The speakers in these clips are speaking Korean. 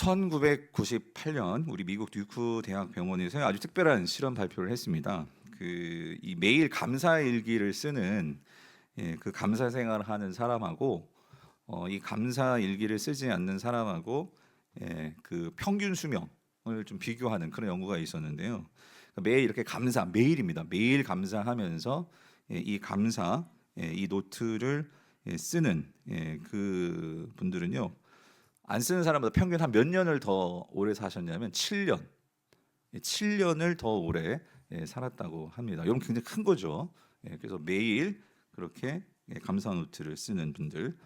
1998년 우리 미국 듀크 대학 병원에서 아주 특별한 실험 발표를 했습니다. 이 매일 감사 일기를 쓰는 그 감사 생활을 하는 사람하고 이 감사 일기를 쓰지 않는 사람하고 그 평균 수명을 좀 비교하는 그런 연구가 있었는데요. 매일 이렇게 매일입니다. 매일 감사하면서 이 감사 이 노트를 쓰는 그 분들은요. 안 쓰는 사람보다 평균 한 몇 년을 더 오래 사셨냐면 7년. 7년을 더 오래 살았다고 합니다. 이건 굉장히 큰 거죠. 그래서 매일 그렇게 감사 노트를 쓰는 분들.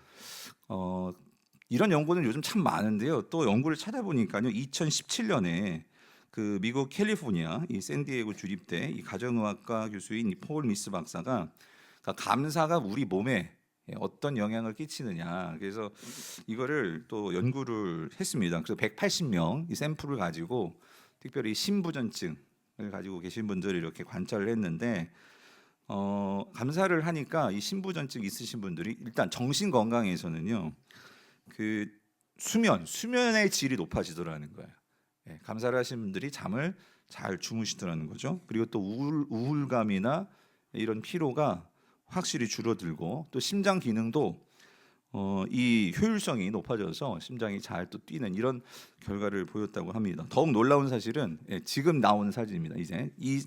이런 연구는 요즘 참 많은데요. 또 연구를 찾아보니까요. 2017년에 그 미국 캘리포니아 이 샌디에고 주립대 이 가정의학과 교수인 이 폴 미스 박사가 감사가 우리 몸에 어떤 영향을 끼치느냐. 그래서 이거를 또 연구를 했습니다. 그래서 180명 이 샘플을 가지고 특별히 신부전증을 가지고 계신 분들을 이렇게 관찰을 했는데 감사를 하니까 이 신부전증 있으신 분들이 일단 정신 건강에서는요. 그 수면의 질이 높아지더라는 거예요. 감사를 하신 분들이 잠을 잘 주무시더라는 거죠. 그리고 또 우울감이나 이런 피로가 확실히 줄어들고 또 심장 기능도 이 효율성이 높아져서 심장이 잘 또 뛰는 이런 결과를 보였다고 합니다. 더욱 놀라운 사실은 지금 나오는 사진입니다. 이제 이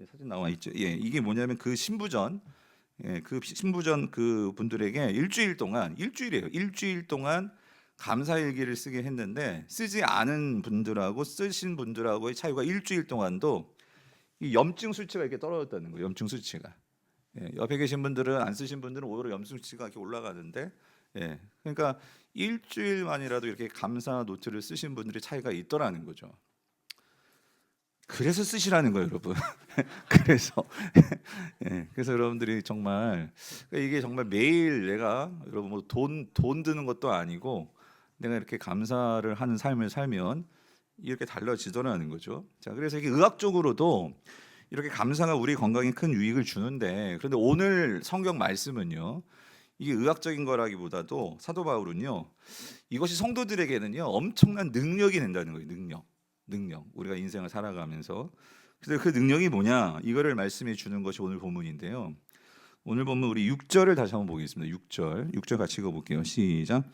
사진 나와 있죠. 이게 뭐냐면 그 신부전 그 분들에게 일주일 동안 감사일기를 쓰게 했는데 쓰지 않은 분들하고 쓰신 분들하고의 차이가 일주일 동안도 이 염증 수치가 이렇게 떨어졌다는 거예요. 염증 수치가. 옆에 계신 분들은 안 쓰신 분들은 오히려 염증 수치가 이렇게 올라가는데, 그러니까 일주일만이라도 이렇게 감사 노트를 쓰신 분들이 차이가 있더라는 거죠. 그래서 쓰시라는 거예요, 여러분. 그래서 여러분들이 정말 이게 정말 매일 내가 여러분 뭐 돈 드는 것도 아니고 내가 이렇게 감사를 하는 삶을 살면 이렇게 달라지더라는 거죠. 자, 그래서 이게 의학적으로도 이렇게 감사가 우리 건강에 큰 유익을 주는데, 그런데 오늘 성경 말씀은요. 이게 의학적인 거라기보다도 사도 바울은요. 이것이 성도들에게는요. 엄청난 능력이 된다는 거예요. 능력. 우리가 인생을 살아가면서. 그래서 그 능력이 뭐냐? 이거를 말씀해 주는 것이 오늘 본문인데요. 오늘 본문 우리 6절을 다시 한번 보겠습니다. 6절 같이 읽어볼게요. 시작.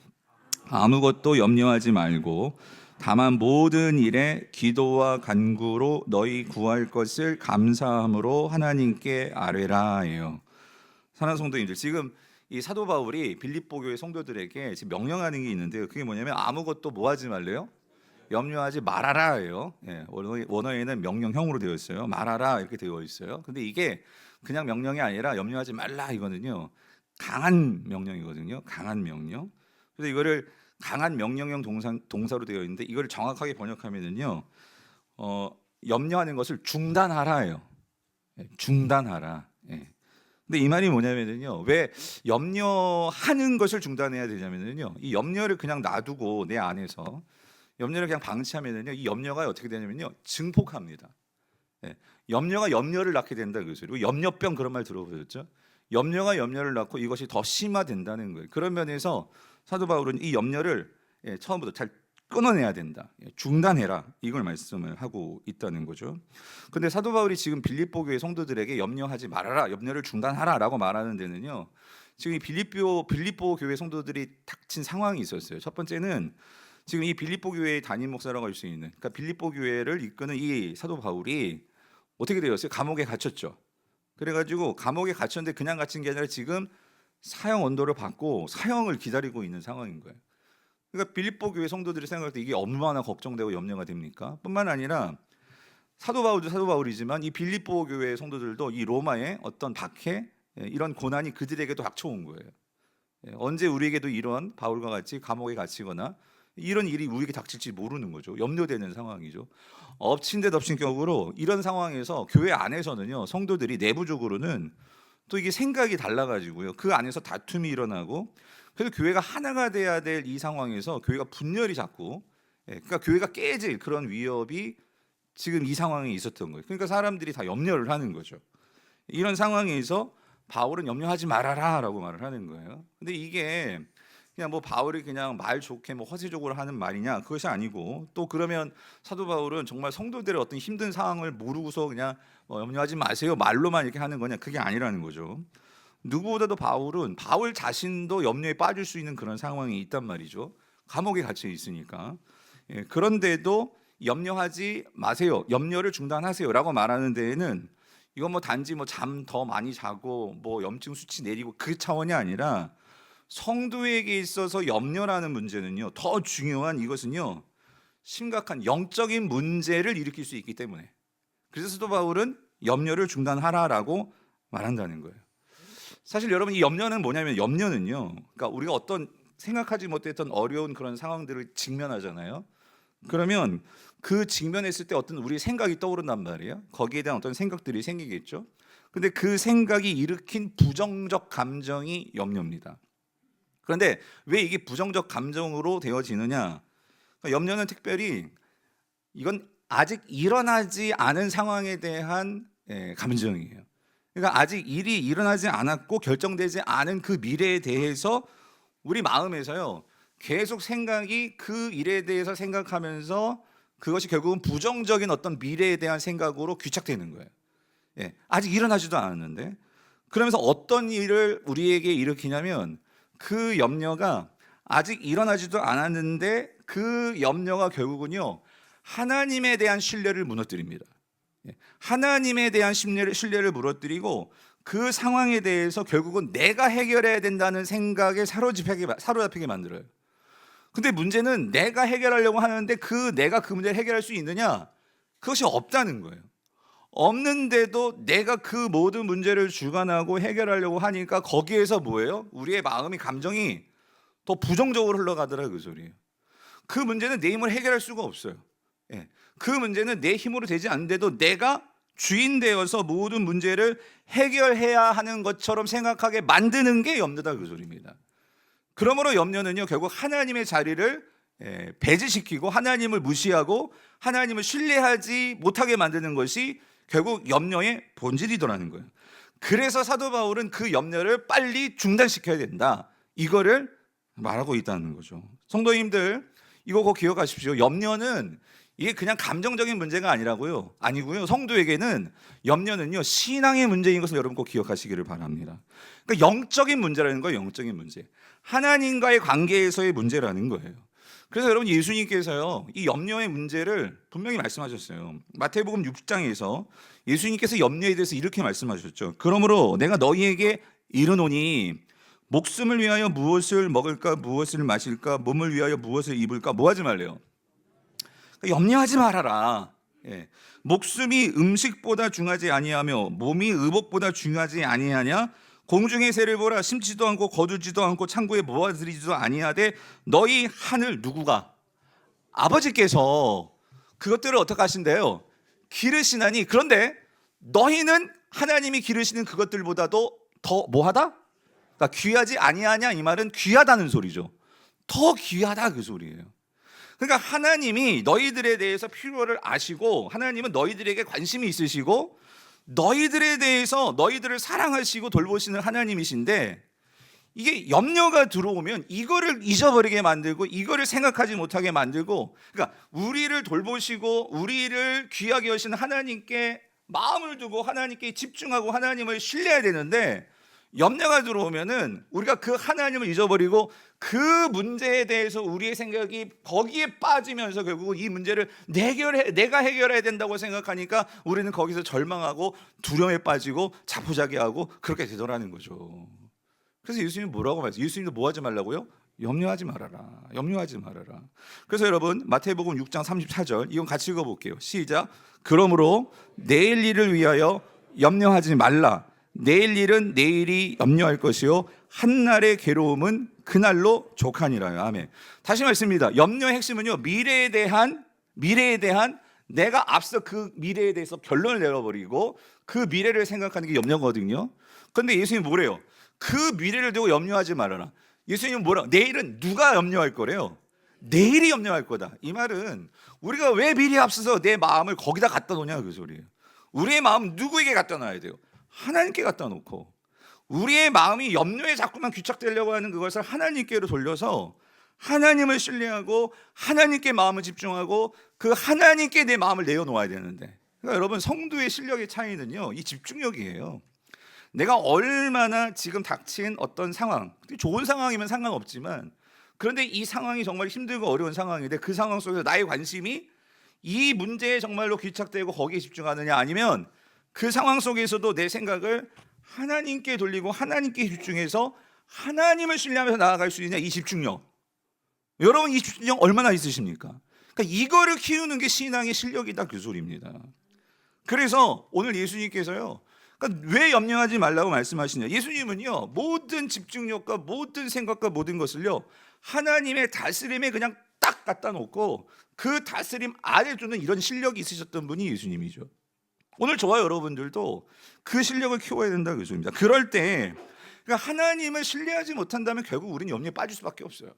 아무것도 염려하지 말고 다만 모든 일에 기도와 간구로 너희 구할 것을 감사함으로 하나님께 아뢰라예요. 사랑하는 성도님들, 지금 이 사도 바울이 빌립보 교회 성도들에게 지금 명령하는 게 있는데요. 그게 뭐냐면 아무것도 뭐 하지 말래요? 염려하지 말아라예요. 원어에는 명령형으로 되어 있어요. 말하라 이렇게 되어 있어요. 근데 이게 그냥 명령이 아니라 염려하지 말라 이거는요. 강한 명령이거든요. 강한 명령. 그래서 이거를 강한 명령형 동사로 되어 있는데 이걸 정확하게 번역하면은요, 염려하는 것을 중단하라예요. 중단하라. 근데 이 말이 뭐냐면은요, 왜 염려하는 것을 중단해야 되냐면은요, 이 염려를 그냥 놔두고 내 안에서 염려를 그냥 방치하면은요, 이 염려가 어떻게 되냐면요, 증폭합니다. 염려가 염려를 낳게 된다 그 소리고, 염려병 그런 말 들어보셨죠? 염려가 염려를 낳고 이것이 더 심화된다는 거예요. 그런 면에서 사도 바울은 이 염려를 처음부터 잘 끊어내야 된다. 중단해라. 이걸 말씀을 하고 있다는 거죠. 근데 사도 바울이 지금 빌립보 교회 성도들에게 염려하지 말아라. 염려를 중단하라라고 말하는 데는요. 지금 이 빌립보 교회 성도들이 닥친 상황이 있었어요. 첫 번째는 지금 이 빌립보 교회의 담임 목사라고 할 수 있는, 그러니까 빌립보 교회를 이끄는 이 사도 바울이 어떻게 되었어요? 감옥에 갇혔죠. 그래가지고 감옥에 갇혔는데 그냥 갇힌 게 아니라 지금 사형 언도를 받고 사형을 기다리고 있는 상황인 거예요. 그러니까 빌립보 교회 성도들이 생각할 때 이게 얼마나 걱정되고 염려가 됩니까? 뿐만 아니라 사도 바울도 사도 바울이지만 이 빌립보 교회 성도들도 이 로마의 어떤 박해, 이런 고난이 그들에게도 닥쳐온 거예요. 언제 우리에게도 이런 바울과 같이 감옥에 갇히거나 이런 일이 우리에게 닥칠지 모르는 거죠. 염려되는 상황이죠. 엎친 데 덮친 격으로 이런 상황에서 교회 안에서는요, 성도들이 내부적으로는 또 이게 생각이 달라가지고요, 그 안에서 다툼이 일어나고, 그래서 교회가 하나가 돼야 될 이 상황에서 교회가 분열이 자꾸, 그러니까 교회가 깨질 그런 위협이 지금 이 상황에 있었던 거예요. 그러니까 사람들이 다 염려를 하는 거죠. 이런 상황에서 바울은 염려하지 말아라라고 말을 하는 거예요. 근데 이게 그냥 뭐 바울이 그냥 말 좋게 뭐 허세적으로 하는 말이냐, 그것이 아니고, 또 그러면 사도 바울은 정말 성도들의 어떤 힘든 상황을 모르고서 그냥 염려하지 마세요 말로만 이렇게 하는 거냐, 그게 아니라는 거죠. 누구보다도 바울 자신도 염려에 빠질 수 있는 그런 상황이 있단 말이죠. 감옥에 갇혀 있으니까. 그런데도 염려하지 마세요, 염려를 중단하세요라고 말하는 데에는 이건 뭐 단지 뭐 잠 더 많이 자고 뭐 염증 수치 내리고 그 차원이 아니라, 성도에게 있어서 염려라는 문제는요, 더 중요한 이것은요, 심각한 영적인 문제를 일으킬 수 있기 때문에, 그래서 사도 바울은 염려를 중단하라라고 말한다는 거예요. 사실 여러분, 이 염려는 뭐냐면, 염려는요, 그러니까 우리가 어떤 생각하지 못했던 어려운 그런 상황들을 직면하잖아요. 그러면 그 직면했을 때 어떤 우리 생각이 떠오른단 말이에요. 거기에 대한 어떤 생각들이 생기겠죠. 근데 그 생각이 일으킨 부정적 감정이 염려입니다. 그런데 왜 이게 부정적 감정으로 되어지느냐? 그러니까 염려는 특별히 이건 아직 일어나지 않은 상황에 대한 감정이에요. 그러니까 아직 일이 일어나지 않았고 결정되지 않은 그 미래에 대해서 우리 마음에서요, 계속 생각이 그 일에 대해서 생각하면서 그것이 결국은 부정적인 어떤 미래에 대한 생각으로 귀착되는 거예요. 아직 일어나지도 않았는데. 그러면서 어떤 일을 우리에게 일으키냐면, 그 염려가 아직 일어나지도 않았는데 그 염려가 결국은요, 하나님에 대한 신뢰를 무너뜨립니다. 하나님에 대한 신뢰를 무너뜨리고, 그 상황에 대해서 결국은 내가 해결해야 된다는 생각에 사로잡히게 만들어요. 근데 문제는 내가 해결하려고 하는데 내가 그 문제를 해결할 수 있느냐? 그것이 없다는 거예요. 없는데도 내가 그 모든 문제를 주관하고 해결하려고 하니까 거기에서 뭐예요? 우리의 마음이, 감정이 더 부정적으로 흘러가더라, 그 소리예요. 그 문제는 내 힘으로 해결할 수가 없어요. 그 문제는 내 힘으로 되지 않는데도 내가 주인 되어서 모든 문제를 해결해야 하는 것처럼 생각하게 만드는 게 염려다, 그 소리입니다. 그러므로 염려는요, 결국 하나님의 자리를 배제시키고 하나님을 무시하고 하나님을 신뢰하지 못하게 만드는 것이 결국 염려의 본질이더라는 거예요. 그래서 사도 바울은 그 염려를 빨리 중단시켜야 된다, 이거를 말하고 있다는 거죠. 성도님들, 이거 꼭 기억하십시오. 염려는 이게 그냥 감정적인 문제가 아니고요. 성도에게는 염려는요, 신앙의 문제인 것을 여러분 꼭 기억하시기를 바랍니다. 그러니까 영적인 문제라는 거예요. 영적인 문제, 하나님과의 관계에서의 문제라는 거예요. 그래서 여러분, 예수님께서요, 이 염려의 문제를 분명히 말씀하셨어요. 마태복음 6장에서 예수님께서 염려에 대해서 이렇게 말씀하셨죠. 그러므로 내가 너희에게 이르노니 목숨을 위하여 무엇을 먹을까, 무엇을 마실까, 몸을 위하여 무엇을 입을까, 뭐 하지 말래요? 염려하지 말아라. 목숨이 음식보다 중하지 아니하며 몸이 의복보다 중하지 아니하냐? 공중의 새를 보라. 심지도 않고 거두지도 않고 창고에 모아들이지도 아니하되 너희 하늘, 누구가? 아버지께서 그것들을 어떻게 하신대요? 기르시나니. 그런데 너희는 하나님이 기르시는 그것들보다도 더 뭐하다? 그러니까 귀하지 아니하냐, 이 말은 귀하다는 소리죠. 더 귀하다, 그 소리예요. 그러니까 하나님이 너희들에 대해서 필요를 아시고, 하나님은 너희들에게 관심이 있으시고 너희들에 대해서 너희들을 사랑하시고 돌보시는 하나님이신데, 이게 염려가 들어오면 이거를 잊어버리게 만들고 이거를 생각하지 못하게 만들고, 그러니까 우리를 돌보시고 우리를 귀하게 여시는 하나님께 마음을 두고 하나님께 집중하고 하나님을 신뢰해야 되는데, 염려가 들어오면은 우리가 그 하나님을 잊어버리고 그 문제에 대해서 우리의 생각이 거기에 빠지면서 결국 이 문제를 내가 해결해야 된다고 생각하니까 우리는 거기서 절망하고 두려움에 빠지고 자포자기하고 그렇게 되더라는 거죠. 그래서 예수님이 뭐라고 말씀하세요? 예수님도 뭐 하지 말라고요? 염려하지 말아라. 염려하지 말아라. 그래서 여러분, 마태복음 6장 34절, 이건 같이 읽어볼게요. 시작. 그러므로 내일 일을 위하여 염려하지 말라. 내일 일은 내일이 염려할 것이요 한날의 괴로움은 그날로 족하니라요. 아멘. 다시 말씀입니다. 염려의 핵심은요, 미래에 대한 내가 앞서 그 미래에 대해서 결론을 내려버리고 그 미래를 생각하는 게 염려거든요. 그런데 예수님이 뭐래요? 그 미래를 두고 염려하지 말아라. 예수님은 뭐라? 내일은 누가 염려할 거래요? 내일이 염려할 거다. 이 말은 우리가 왜 미래에 앞서서 내 마음을 거기다 갖다 놓냐, 그 소리예요. 우리의 마음 누구에게 갖다 놔야 돼요? 하나님께 갖다 놓고. 우리의 마음이 염려에 자꾸만 귀착되려고 하는 그것을 하나님께로 돌려서 하나님을 신뢰하고 하나님께 마음을 집중하고 그 하나님께 내 마음을 내어놓아야 되는데, 그러니까 여러분, 성도의 실력의 차이는요, 이 집중력이에요. 내가 얼마나 지금 닥친 어떤 상황, 좋은 상황이면 상관없지만, 그런데 이 상황이 정말 힘들고 어려운 상황인데 그 상황 속에서 나의 관심이 이 문제에 정말로 귀착되고 거기에 집중하느냐, 아니면 그 상황 속에서도 내 생각을 하나님께 돌리고 하나님께 집중해서 하나님을 신뢰하면서 나아갈 수 있냐, 이 집중력. 여러분, 이 집중력 얼마나 있으십니까? 그러니까 이거를 키우는 게 신앙의 실력이다, 그 소리입니다. 그래서 오늘 예수님께서요, 그러니까 왜 염려하지 말라고 말씀하시냐, 예수님은요, 모든 집중력과 모든 생각과 모든 것을요, 하나님의 다스림에 그냥 딱 갖다 놓고 그 다스림 아래 두는 이런 실력이 있으셨던 분이 예수님이죠. 오늘 저와 여러분들도 그 실력을 키워야 된다, 그 소리입니다. 그럴 때 그러니까 하나님을 신뢰하지 못한다면 결국 우리는 염려에 빠질 수밖에 없어요.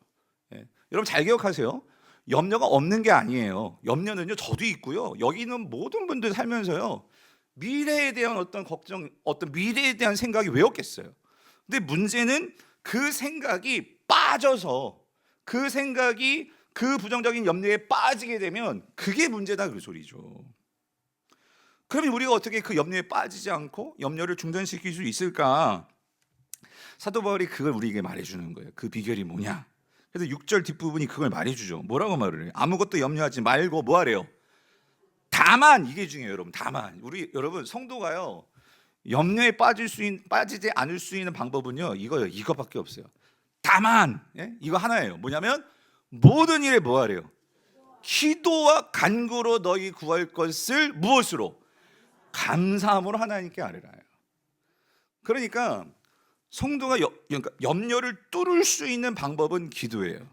예. 여러분 잘 기억하세요. 염려가 없는 게 아니에요. 염려는요, 저도 있고요, 여기 있는 모든 분들 살면서요, 미래에 대한 어떤 걱정, 어떤 미래에 대한 생각이 왜 없겠어요? 근데 문제는 그 생각이 빠져서, 그 생각이 그 부정적인 염려에 빠지게 되면 그게 문제다, 그 소리죠. 그러면 우리가 어떻게 그 염려에 빠지지 않고 염려를 중단시킬 수 있을까? 사도 바울이 그걸 우리에게 말해주는 거예요. 그 비결이 뭐냐? 그래서 6절 뒷부분이 그걸 말해주죠. 뭐라고 말을 해요? 아무것도 염려하지 말고 뭐 하래요? 다만, 이게 중요해요, 여러분. 다만, 우리 여러분 성도가요, 염려에 빠지지 않을 수 있는 방법은요, 이거요, 이거밖에 없어요. 다만, 예? 이거 하나예요. 뭐냐면 모든 일에 뭐 하래요? 기도와 간구로 너희 구할 것을 무엇으로? 감사함으로 하나님께 아뢰라. 그러니까 성도가 그러니까 염려를 뚫을 수 있는 방법은 기도예요.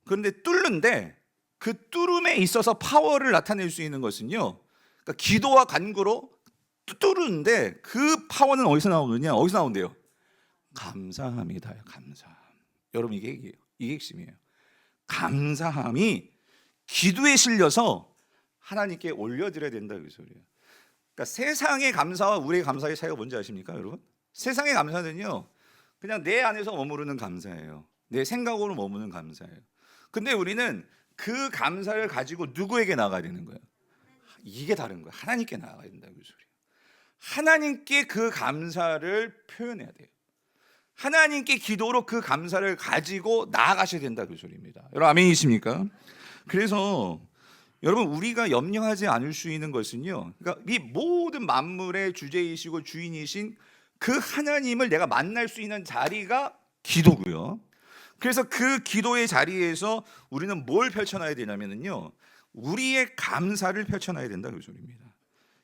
그런데 뚫는데 그 뚫음에 있어서 파워를 나타낼 수 있는 것은요, 그러니까 기도와 간구로 뚫는데 그 파워는 어디서 나오느냐? 어디서 나온대요? 감사함이다요. 감사함. 여러분, 이게 핵심이에요. 감사함이 기도에 실려서 하나님께 올려드려야 된다, 그 소리예요. 그러니까 세상의 감사와 우리의 감사의 차이가 뭔지 아십니까, 여러분? 세상의 감사는요, 그냥 내 안에서 머무르는 감사예요. 내 생각으로 머무는 감사예요. 근데 우리는 그 감사를 가지고 누구에게 나가야 되는 거예요? 이게 다른 거예요. 하나님께 나가야 된다, 그 소리예요. 하나님께 그 감사를 표현해야 돼요. 하나님께 기도로 그 감사를 가지고 나아가셔야 된다, 그 소리입니다. 여러분, 아멘이십니까? 그래서 여러분, 우리가 염려하지 않을 수 있는 것은요, 그러니까 이 모든 만물의 주제이시고 주인이신 그 하나님을 내가 만날 수 있는 자리가 기도고요. 그래서 그 기도의 자리에서 우리는 뭘 펼쳐놔야 되냐면요, 우리의 감사를 펼쳐놔야 된다, 그 소리입니다.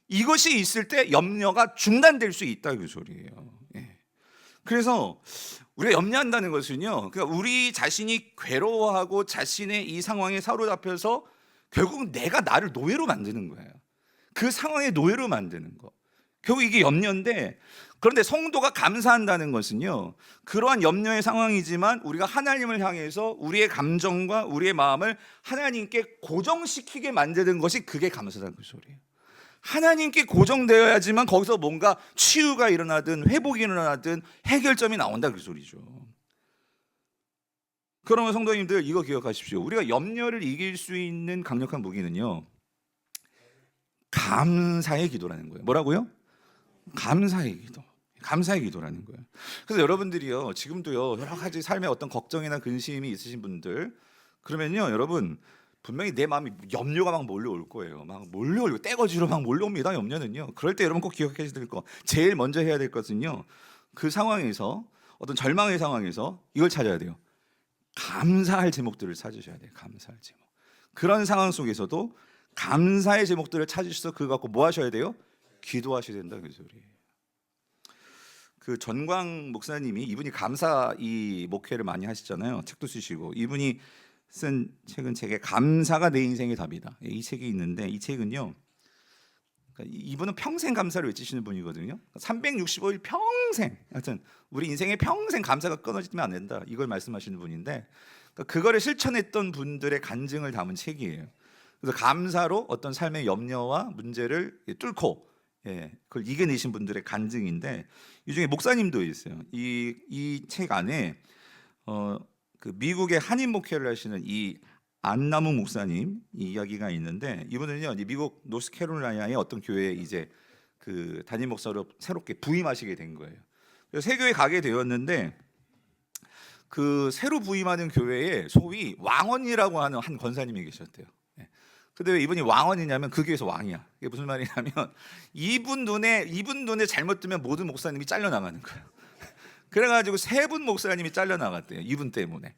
이것이 있을 때 염려가 중단될 수 있다, 그 소리예요. 예. 그래서 우리가 염려한다는 것은요, 그러니까 우리 자신이 괴로워하고 자신의 이 상황에 사로잡혀서 결국은 내가 나를 노예로 만드는 거예요. 그 상황에 노예로 만드는 거. 결국 이게 염려인데, 그런데 성도가 감사한다는 것은요, 그러한 염려의 상황이지만 우리가 하나님을 향해서 우리의 감정과 우리의 마음을 하나님께 고정시키게 만드는 것이 그게 감사다는 그 소리예요. 하나님께 고정되어야지만 거기서 뭔가 치유가 일어나든 회복이 일어나든 해결점이 나온다, 그 소리죠. 그러면 성도님들, 이거 기억하십시오. 우리가 염려를 이길 수 있는 강력한 무기는요, 감사의 기도라는 거예요. 뭐라고요? 감사의 기도. 감사의 기도라는 거예요. 그래서 여러분들이요, 지금도요, 여러 가지 삶에 어떤 걱정이나 근심이 있으신 분들, 그러면요, 여러분, 분명히 내 마음이 염려가 막 몰려올 거예요. 막 몰려오고 떼거지로 막 몰려옵니다, 염려는요. 그럴 때 여러분 꼭 기억하셔야 될 거, 제일 먼저 해야 될 것은요, 그 상황에서, 어떤 절망의 상황에서 이걸 찾아야 돼요. 감사할 제목들을 찾으셔야 돼요. 감사할 제목. 그런 상황 속에서도 감사의 제목들을 찾으셔서 그거 갖고 뭐 하셔야 돼요? 기도하셔야 된다, 그 소리예요. 그 전광 목사님이, 이분이 감사 이 목회를 많이 하시잖아요. 책도 쓰시고. 이분이 쓴 책은 감사가 내 인생의 답이다. 이 책이 있는데, 이 책은요, 그러니까 이분은 평생 감사를 외치시는 분이거든요. 365일 평생, 하여튼 우리 인생에 평생 감사가 끊어지면 안 된다, 이걸 말씀하시는 분인데, 그러니까 그거를 실천했던 분들의 간증을 담은 책이에요. 그래서 감사로 어떤 삶의 염려와 문제를 뚫고 그걸 이겨내신 분들의 간증인데 이 중에 목사님도 있어요. 이 책 안에 그 미국의 한인 목회를 하시는 이 안나무 목사님 이 이야기가 있는데 이분은요 미국 노스캐롤라이나의 어떤 교회에 이제 그 담임 목사로 새롭게 부임하시게 된 거예요. 그래서 새 교회 가게 되었는데 그 새로 부임하는 교회에 소위 왕언이라고 하는 한 권사님이 계셨대요. 근데 왜 이분이 왕언이냐면 그 교회에서 왕이야. 이게 무슨 말이냐면 이분 눈에 잘못 뜨면 모든 목사님이 잘려나가는 거예요. 그래가지고 세 분 목사님이 잘려나갔대요. 이분 때문에.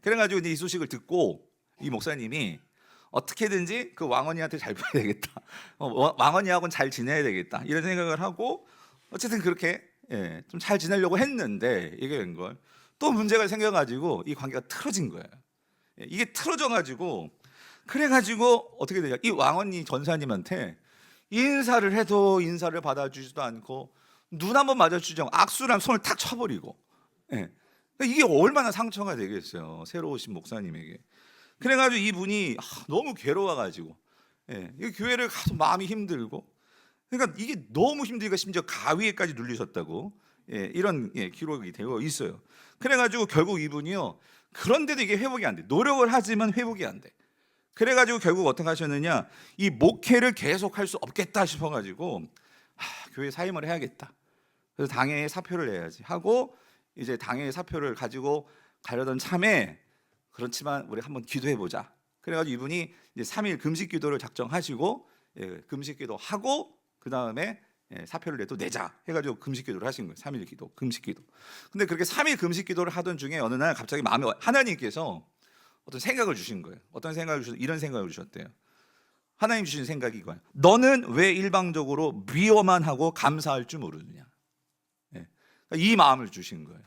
그래가지고 이제 이 소식을 듣고 이 목사님이 어떻게든지 그 왕언니한테 잘 봐야 되겠다. 왕언니하고는 잘 지내야 되겠다. 이런 생각을 하고 어쨌든 그렇게 좀 잘 지내려고 했는데 이게 웬걸 또 문제가 생겨가지고 이 관계가 틀어진 거예요. 이게 틀어져가지고 그래가지고 어떻게 되냐? 이 왕언니 전사님한테 인사를 해도 인사를 받아주지도 않고 눈 한번 마주치지 않고 악수랑 손을 탁 쳐버리고 이게 얼마나 상처가 되겠어요. 새로 오신 목사님에게. 그래가지고 이분이 너무 괴로워가지고 이 교회를 가서 마음이 힘들고 그러니까 이게 너무 힘들니까 심지어 가위에까지 눌리셨다고 이런 기록이 되어 있어요. 그래가지고 결국 이분이요 그런데도 이게 회복이 안 돼. 노력을 하지만 회복이 안 돼. 그래가지고 결국 어떻게 하셨느냐 이 목회를 계속할 수 없겠다 싶어가지고 교회 사임을 해야겠다. 그래서 당회에 사표를 내야지 하고 이제 당회에 사표를 가지고 가려던 참에 그렇지만 우리 한번 기도해보자. 그래가지고 이분이 이제 3일 금식 기도를 작정하시고 금식 기도하고 그 다음에 사표를 내도 내자 해가지고 금식 기도를 하신 거예요. 3일 기도, 금식 기도. 근데 그렇게 3일 금식 기도를 하던 중에 어느 날 갑자기 마음에 하나님께서 어떤 생각을 주신 거예요. 어떤 생각을 주셨? 이런 생각을 주셨대요. 하나님 주신 생각이 이거예요. 너는 왜 일방적으로 미워만 하고 감사할 줄 모르느냐? 이 마음을 주신 거예요.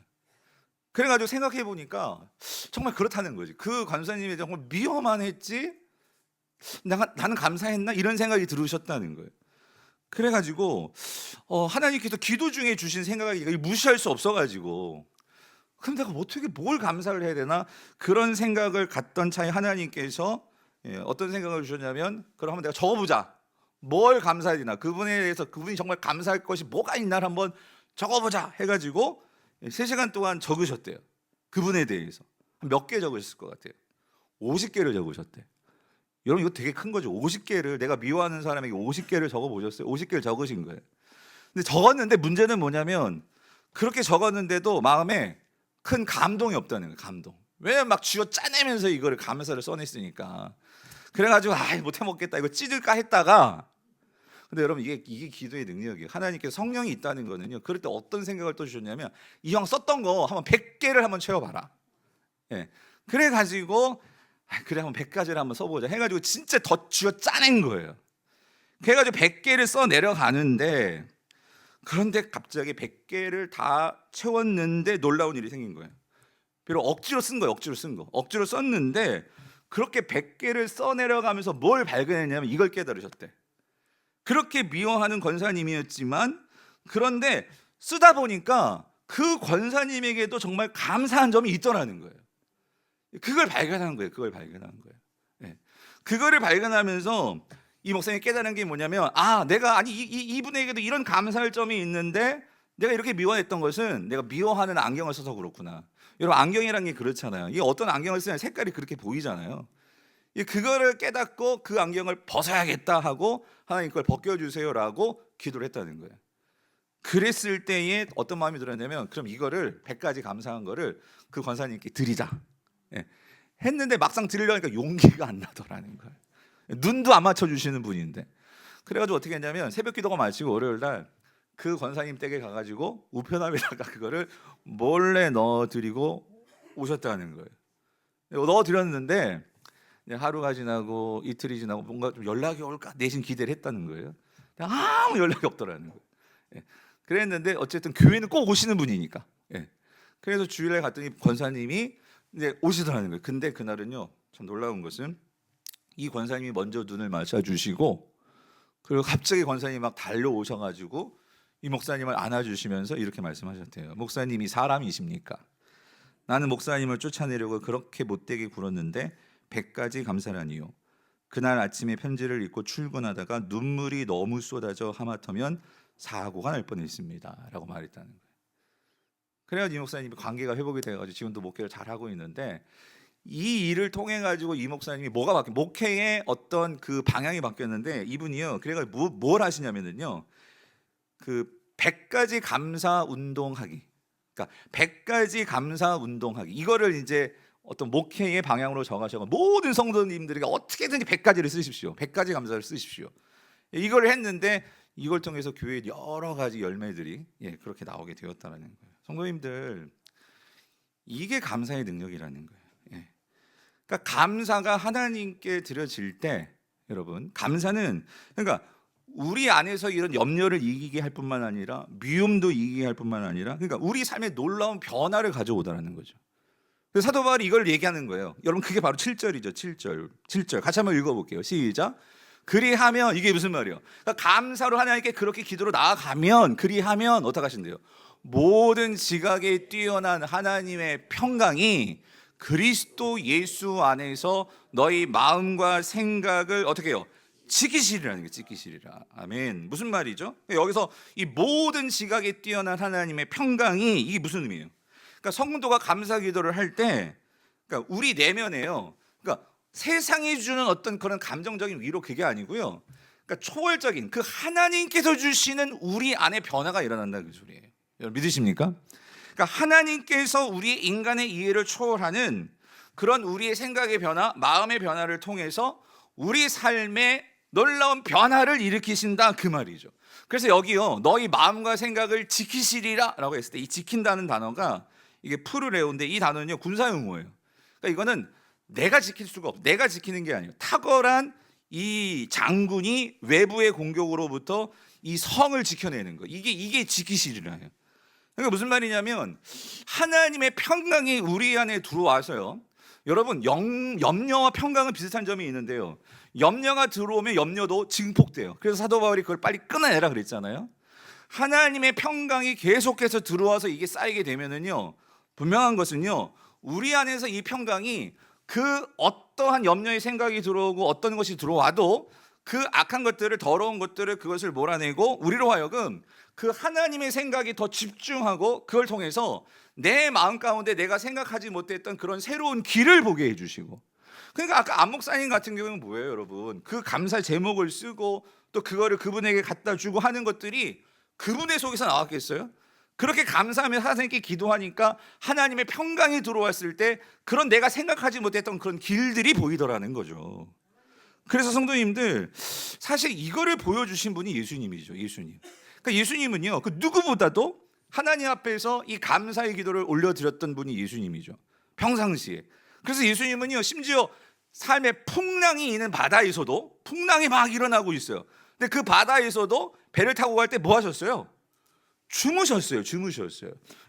그래가지고 생각해 보니까 정말 그렇다는 거지. 그 관사님이 정말 미워만 했지 나는 감사했나 이런 생각이 들으셨다는 거예요. 그래가지고 하나님께서 기도 중에 주신 생각이 무시할 수 없어가지고 그럼 내가 어떻게 뭘 감사를 해야 되나 그런 생각을 갖던 차에 하나님께서 어떤 생각을 주셨냐면 그럼 한번 내가 적어보자. 뭘 감사해야 되나 그분에 대해서 그분이 정말 감사할 것이 뭐가 있나 한번 적어보자 해가지고 3시간 동안 적으셨대요. 그분에 대해서 몇 개 적으셨을 것 같아요? 50개를 적으셨대. 여러분 이거 되게 큰 거죠. 50개를 내가 미워하는 사람에게 50개를 적어보셨어요? 50개를 적으신 거예요. 근데 적었는데 문제는 뭐냐면 그렇게 적었는데도 마음에 큰 감동이 없다는 거예요. 감동. 왜냐면 막 쥐어 짜내면서 이거를 감사를 써냈으니까. 그래가지고 못해 먹겠다 이거 찢을까 했다가 근데 여러분 이게 기도의 능력이에요. 하나님께서 성령이 있다는 거는요. 그럴 때 어떤 생각을 또 주셨냐면 이 형 썼던 거 한번 100개를 한번 채워봐라. 그래가지고 그래 한번 100가지를 한번 써보자 해가지고 진짜 더 쥐어 짜낸 거예요. 그래가지고 100개를 써 내려가는데 그런데 갑자기 100개를 다 채웠는데 놀라운 일이 생긴 거예요. 비록 억지로 쓴 거예요. 억지로 썼는데 그렇게 100개를 써 내려가면서 뭘 발견했냐면 이걸 깨달으셨대. 그렇게 미워하는 권사님이었지만 그런데 쓰다 보니까 그 권사님에게도 정말 감사한 점이 있더라는 거예요. 그걸 발견한 거예요. 그거를 발견하면서 이 목사님이 깨달은 게 뭐냐면 내가 이분에게도 이런 감사할 점이 있는데 내가 이렇게 미워했던 것은 내가 미워하는 안경을 써서 그렇구나. 여러분 안경이란 게 그렇잖아요. 이게 어떤 안경을 쓰면 색깔이 그렇게 보이잖아요. 그거를 깨닫고 그 안경을 벗어야겠다 하고 하나님 그걸 벗겨주세요라고 기도를 했다는 거예요. 그랬을 때에 어떤 마음이 들었냐면 그럼 이거를 100가지 감사한 거를 그 권사님께 드리자 했는데 막상 드리려니까 용기가 안 나더라는 거예요. 눈도 안 맞춰주시는 분인데 그래가지고 어떻게 했냐면 새벽 기도가 마치고 월요일 날 그 권사님 댁에 가가지고 우편함에다가 그거를 몰래 넣어드리고 오셨다는 거예요. 넣어드렸는데 하루가 지나고 이틀이 지나고 뭔가 좀 연락이 올까 내심 기대를 했다는 거예요. 아무 연락이 없더라는 거예요. 그랬는데 어쨌든 교회는 꼭 오시는 분이니까. 그래서 주일에 갔더니 권사님이 이제 오시더라는 거예요. 근데 그날은요 참 놀라운 것은 이 권사님이 먼저 눈을 맞춰주시고 그리고 갑자기 권사님이 막 달려오셔가지고 이 목사님을 안아주시면서 이렇게 말씀하셨대요. 목사님이 사람이십니까? 나는 목사님을 쫓아내려고 그렇게 못되게 굴었는데 100가지 감사라니요. 그날 아침에 편지를 읽고 출근하다가 눈물이 너무 쏟아져 하마터면 사고가 날 뻔했습니다 라고 말했다는 거예요. 그래가지고 이 목사님이 관계가 회복이 돼가지고 지금도 목회를 잘하고 있는데, 이 일을 통해 가지고 이 목사님이 뭐가 바뀌 목회의 어떤 그 방향이 바뀌었는데, 이분이요 그래가지고 뭘 하시냐면요, 그 100가지 감사 운동하기, 그러니까 100가지 감사 운동하기, 이거를 이제 어떤 목회의 방향으로 정하셔서 모든 성도님들에게 어떻게든지 100가지를 쓰십시오. 100가지 감사를 쓰십시오. 이걸 했는데 이걸 통해서 교회에 여러 가지 열매들이 그렇게 나오게 되었다는 거예요. 성도님들, 이게 감사의 능력이라는 거예요. 그러니까 감사가 하나님께 드려질 때, 여러분, 감사는 그러니까 우리 안에서 이런 염려를 이기게 할 뿐만 아니라 미움도 이기게 할 뿐만 아니라, 그러니까 우리 삶에 놀라운 변화를 가져오더라는 거죠. 그래서 사도 바울이 이걸 얘기하는 거예요. 여러분, 그게 바로 7절이죠. 7절 같이 한번 읽어볼게요. 시작. 그리하면, 이게 무슨 말이에요? 그러니까 감사로 하나님께 그렇게 기도로 나아가면, 그리하면 어떻게 하신대요? 모든 지각에 뛰어난 하나님의 평강이 그리스도 예수 안에서 너희 마음과 생각을 어떻게 해요? 지키시리라는 게, 지키시리라. 아멘. 무슨 말이죠? 여기서 이 모든 지각에 뛰어난 하나님의 평강이, 이게 무슨 의미예요? 그러니까 성도가 감사 기도를 할 때, 그러니까 우리 내면에요, 그러니까 세상이 주는 어떤 그런 감정적인 위로, 그게 아니고요, 그러니까 초월적인 그 하나님께서 주시는 우리 안에 변화가 일어난다, 그 소리예요. 여러분 믿으십니까? 그러니까 하나님께서 우리 인간의 이해를 초월하는 그런 우리의 생각의 변화, 마음의 변화를 통해서 우리 삶에 놀라운 변화를 일으키신다, 그 말이죠. 그래서 여기요, 너희 마음과 생각을 지키시리라 라고 했을 때, 이 지킨다는 단어가 이게 프루레오인데, 이 단어는요 군사용어예요. 그러니까 이거는 내가 지킬 수가 없어. 내가 지키는 게 아니에요. 탁월한 이 장군이 외부의 공격으로부터 이 성을 지켜내는 거, 이게 지키시리라예요. 그러니까 무슨 말이냐면, 하나님의 평강이 우리 안에 들어와서요, 여러분, 염려와 평강은 비슷한 점이 있는데요, 염려가 들어오면 염려도 증폭돼요. 그래서 사도 바울이 그걸 빨리 끊어내라 그랬잖아요. 하나님의 평강이 계속해서 들어와서 이게 쌓이게 되면은요, 분명한 것은요, 우리 안에서 이 평강이 그 어떠한 염려의 생각이 들어오고 어떤 것이 들어와도 그 악한 것들을, 더러운 것들을, 그것을 몰아내고 우리로 하여금 그 하나님의 생각이 더 집중하고, 그걸 통해서 내 마음 가운데 내가 생각하지 못했던 그런 새로운 길을 보게 해주시고. 그러니까 아까 안 목사님 같은 경우는 뭐예요, 여러분? 그 감사 제목을 쓰고 또 그거를 그분에게 갖다 주고 하는 것들이 그분의 속에서 나왔겠어요? 그렇게 감사하며 하나님께 기도하니까 하나님의 평강이 들어왔을 때 그런 내가 생각하지 못했던 그런 길들이 보이더라는 거죠. 그래서 성도님들, 사실 이거를 보여주신 분이 예수님이죠. 예수님. 그러니까 예수님은요, 그 누구보다도 하나님 앞에서 이 감사의 기도를 올려드렸던 분이 예수님이죠, 평상시에. 그래서 예수님은요, 심지어 삶의 풍랑이 있는 바다에서도, 풍랑이 막 일어나고 있어요. 근데 그 바다에서도 배를 타고 갈 때 뭐 하셨어요? 주무셨어요.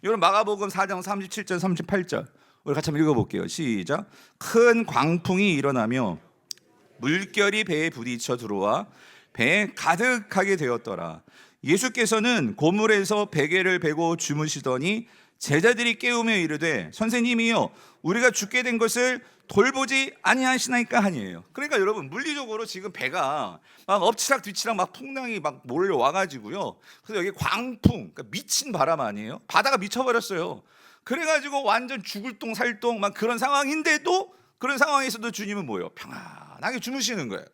여러분, 마가복음 4장 37절 38절 우리 같이 한번 읽어볼게요. 시작. 큰 광풍이 일어나며 물결이 배에 부딪혀 들어와 배에 가득하게 되었더라. 예수께서는 고물에서 베개를 베고 주무시더니 제자들이 깨우며 이르되, 선생님이여, 우리가 죽게 된 것을 돌보지 아니하시나이까 하니에요. 그러니까 여러분, 물리적으로 지금 배가 막 엎치락 뒤치락 막 풍랑이 막 몰려와가지고요, 그래서 여기 광풍, 그러니까 미친 바람 아니에요? 바다가 미쳐버렸어요. 그래가지고 완전 죽을 똥 살똥 막 그런 상황인데도, 그런 상황에서도 주님은 뭐예요? 평안하게 주무시는 거예요.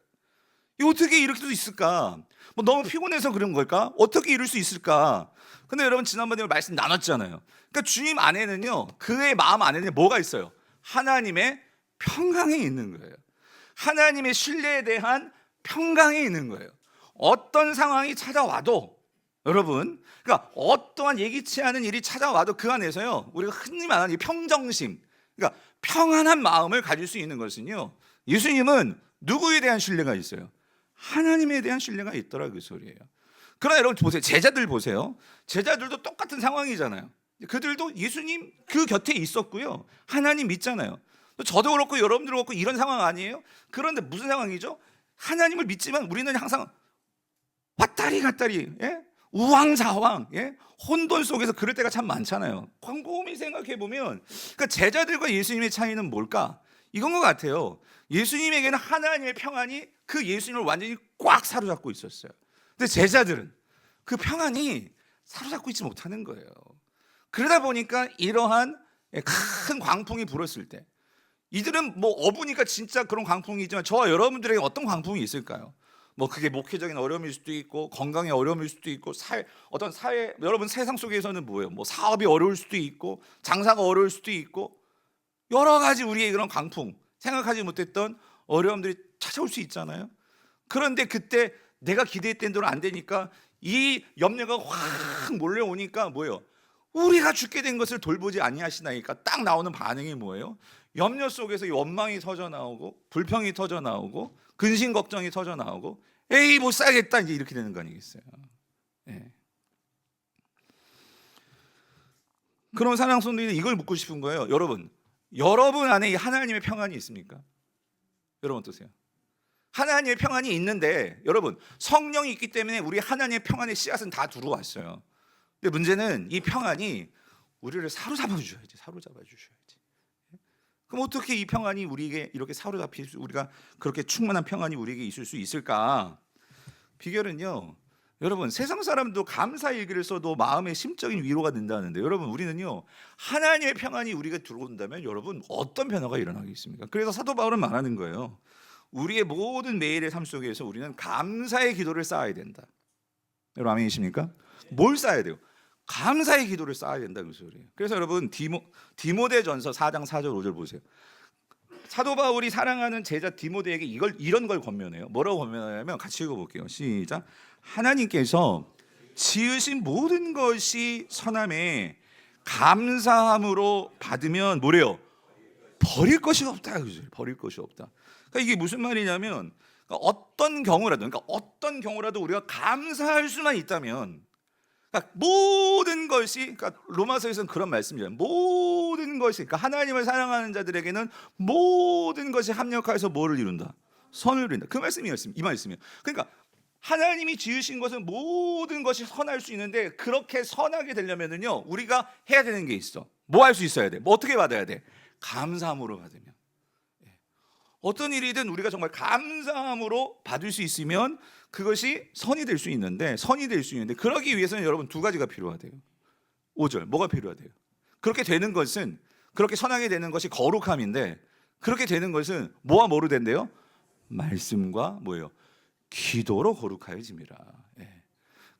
이거 어떻게 이럴 수 있을까? 뭐 너무 피곤해서 그런 걸까? 어떻게 이럴 수 있을까? 근데 여러분, 지난번에 말씀 나눴잖아요. 그러니까 주님 안에는요, 그의 마음 안에는 뭐가 있어요? 하나님의 평강이 있는 거예요. 하나님의 신뢰에 대한 평강이 있는 거예요. 어떤 상황이 찾아와도, 여러분, 그러니까 어떠한 예기치 않은 일이 찾아와도 그 안에서요, 우리가 흔히 말하는 이 평정심, 그러니까 평안한 마음을 가질 수 있는 것은요, 예수님은 누구에 대한 신뢰가 있어요? 하나님에 대한 신뢰가 있더라, 그 소리예요. 그러나 여러분 보세요, 제자들 보세요. 제자들도 똑같은 상황이잖아요. 그들도 예수님 그 곁에 있었고요, 하나님 믿잖아요. 저도 그렇고 여러분들 그렇고 이런 상황 아니에요? 그런데 무슨 상황이죠? 하나님을 믿지만 우리는 항상 왔다리 갔다리, 우왕좌왕, 혼돈 속에서 그럴 때가 참 많잖아요. 곰곰이 생각해 보면, 그러니까 제자들과 예수님의 차이는 뭘까? 이건 것 같아요. 예수님에게는 하나님의 평안이 그 예수님을 완전히 꽉 사로잡고 있었어요. 근데 제자들은 그 평안이 사로잡고 있지 못하는 거예요. 그러다 보니까 이러한 큰 광풍이 불었을 때, 이들은 뭐 어부니까 진짜 그런 광풍이지만 저와 여러분들에게 어떤 광풍이 있을까요? 뭐 그게 목회적인 어려움일 수도 있고, 건강의 어려움일 수도 있고, 어떤 사회, 여러분 세상 속에서는 뭐예요? 뭐 사업이 어려울 수도 있고, 장사가 어려울 수도 있고, 여러 가지 우리의 그런 광풍, 생각하지 못했던 어려움들이 찾아올 수 있잖아요. 그런데 그때 내가 기대했던 대로 안 되니까 이 염려가 확 몰려오니까 뭐예요? 우리가 죽게 된 것을 돌보지 아니하시나이까 딱 나오는 반응이 뭐예요? 염려 속에서 이 원망이 터져 나오고, 불평이 터져 나오고, 근심 걱정이 터져 나오고, 에이 못 살겠다, 이제 이렇게 되는 거 아니겠어요? 네. 그런 사랑 성도들이 이걸 묻고 싶은 거예요. 여러분 안에 이 하나님의 평안이 있습니까? 여러분 어떠세요? 하나님의 평안이 있는데, 여러분 성령이 있기 때문에 우리 하나님의 평안의 씨앗은 다 들어왔어요. 근데 문제는 이 평안이 우리를 사로잡아 주셔야지. 그럼 어떻게 이 평안이 우리에게 이렇게 사로잡힐 수, 우리가 그렇게 충만한 평안이 우리에게 있을 수 있을까? 비결은요, 여러분 세상 사람도 감사 일기를 써도 마음의 심적인 위로가 된다는데, 여러분 우리는요 하나님의 평안이 우리가 들어온다면 여러분 어떤 변화가 일어나겠습니까? 그래서 사도 바울은 말하는 거예요. 우리의 모든 매일의 삶 속에서 우리는 감사의 기도를 쌓아야 된다. 여러분 아멘이십니까? 뭘 쌓아야 돼요? 감사의 기도를 쌓아야 된다는 소리예요. 그래서 여러분 디모데전서 4장 4절 5절 보세요. 사도 바울이 사랑하는 제자 디모데에게 이런 걸 권면해요. 뭐라고 권면하냐면 같이 읽어볼게요. 시작. 하나님께서 지으신 모든 것이 선함에 감사함으로 받으면 뭐래요? 버릴 것이 없다. 버릴 것이 없다. 그러니까 이게 무슨 말이냐면, 어떤 경우라도 우리가 감사할 수만 있다면, 그러니까 모든 것이, 그러니까 로마서에서는 그런 말씀이잖아요. 모든 것이, 그러니까 하나님을 사랑하는 자들에게는 모든 것이 합력하여서 뭐를 이룬다? 선을 이룬다. 그 말씀이었습니다. 이 말씀이에요. 그러니까 하나님이 지으신 것은 모든 것이 선할 수 있는데, 그렇게 선하게 되려면은요 우리가 해야 되는 게 있어. 뭐 할 수 있어야 돼? 뭐 어떻게 받아야 돼? 감사함으로 받으면. 어떤 일이든 우리가 정말 감사함으로 받을 수 있으면 그것이 선이 될 수 있는데, 그러기 위해서는 여러분 두 가지가 필요하대요. 5절 뭐가 필요하대요? 그렇게 되는 것은, 그렇게 선하게 되는 것이 거룩함인데, 그렇게 되는 것은 뭐와 뭐로 된대요? 말씀과 뭐예요? 기도로 거룩하여짐이라. 그러니까